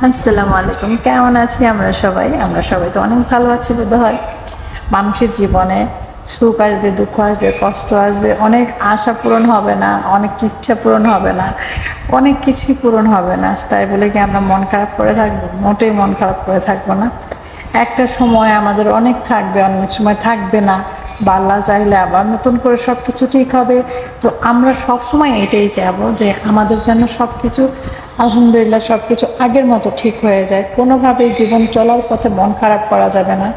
আসসালামু আলাইকুম। কেমন আছি আমরা সবাই তো অনেক ভালো আছি বোধহয়। মানুষের জীবনে সুখ আসবে, দুঃখ আসবে, কষ্ট আসবে, অনেক আশা পূরণ হবে না, অনেক ইচ্ছা পূরণ হবে না, অনেক কিছুই পূরণ হবে না। তাই বলে কি আমরা মন খারাপ করে থাকবো? মোটেই মন খারাপ করে থাকবো না। একটা সময় আমাদের অনেক থাকবে, অনেক সময় থাকবে না, বা আল্লাহ চাইলে আবার নতুন করে সব কিছু ঠিক হবে। তো আমরা সব সময় এটাই চাইবো যে আমাদের যেন সব কিছু আলহামদুলিল্লাহ সব কিছু আগের মতো ঠিক হয়ে যায়। কোনোভাবেই জীবন চলার পথে মন খারাপ করা যাবে না।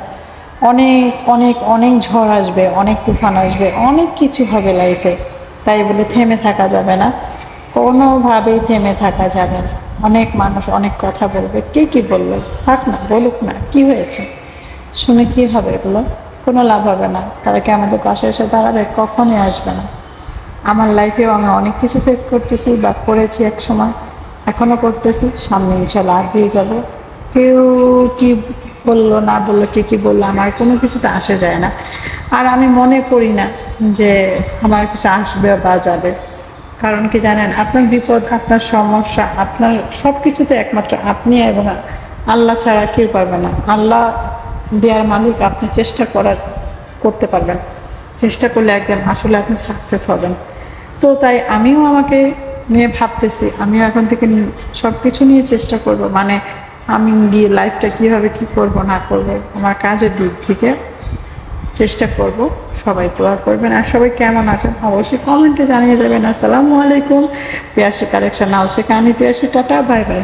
অনেক অনেক অনেক ঝড় আসবে, অনেক তুফান আসবে, অনেক কিছু হবে লাইফে। তাই বলে থেমে থাকা যাবে না, কোনোভাবেই থেমে থাকা যাবে না। অনেক মানুষ অনেক কথা বলবে, কে কি বললো, থাক না, বলুক না, কি হয়েছে, শুনে কি হবে? এগুলো কোনো লাভ হবে না। তারা কি আমাদের পাশে এসে দাঁড়াবে? কখনই আসবে না। আমার লাইফেও আমি অনেক কিছু ফেস করতেছি বা করেছি এক সময়, এখনও করতেছি, সামনে ইনশাল্লাহ আগিয়ে যাব। কেউ কি বললো না বললো, কে কী বললো, আমার কোনো কিছুতে আসে যায় না। আর আমি মনে করি না যে আমার কিছু আসবে বা যাবে। কারণ কি জানেন, আপনার বিপদ, আপনার সমস্যা, আপনার সব কিছুতে একমাত্র আপনি এবং আল্লাহ ছাড়া কেউ পারবে না। আল্লাহ দেওয়ার মালিক, আপনি করতে পারবেন। চেষ্টা করলে একদিন আসলে আপনি সাকসেস হবেন। তো তাই আমিও আমাকে নিয়ে ভাবতেছি, আমিও এখন থেকে সব কিছু নিয়ে চেষ্টা করব। মানে আমি গিয়ে লাইফটা কীভাবে কী করব না করব, আমার কাজের দিক থেকে চেষ্টা করব। সবাই দোয়া করবেন। আর সবাই কেমন আছেন অবশ্যই কমেন্টে জানিয়ে যাবেন। আসসালামু আলাইকুম। পিয়াসী কালেকশন হাউস থেকে আমি পিয়াসী, টাটা, বাই বাই।